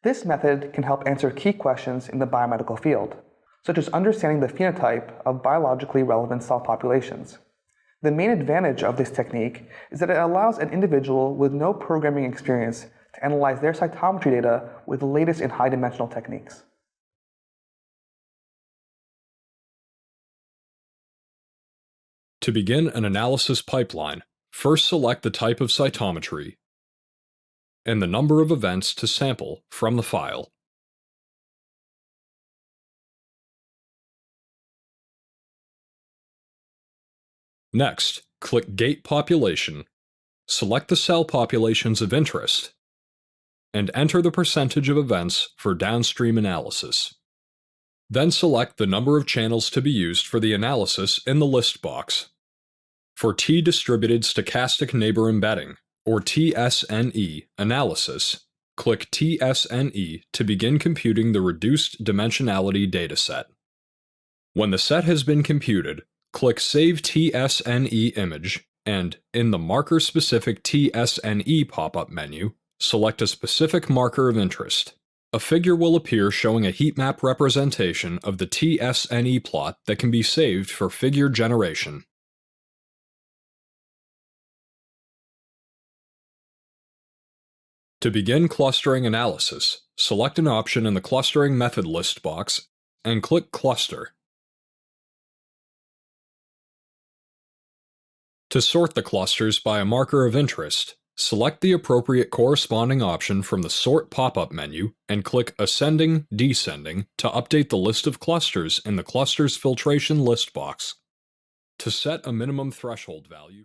This method can help answer key questions in the biomedical field, such as understanding the phenotype of biologically relevant cell populations. The main advantage of this technique is that it allows an individual with no programming experience to analyze their cytometry data with the latest in high-dimensional techniques. To begin an analysis pipeline, first select the type of cytometry and the number of events to sample from the file. Next, click Gate Population, select the cell populations of interest, and enter the percentage of events for downstream analysis. Then select the number of channels to be used for the analysis in the list box. For T-distributed stochastic neighbor embedding, or t-SNE, analysis, click t-SNE to begin computing the reduced dimensionality dataset. When the set has been computed, click Save t-SNE image, and in the marker-specific t-SNE pop-up menu, select a specific marker of interest. A figure will appear showing a heat map representation of the t-SNE plot that can be saved for figure generation. To begin clustering analysis, select an option in the Clustering Method list box and click Cluster. To sort the clusters by a marker of interest, select the appropriate corresponding option from the Sort pop-up menu and click Ascending, Descending to update the list of clusters in the Clusters Filtration list box. To set a minimum threshold value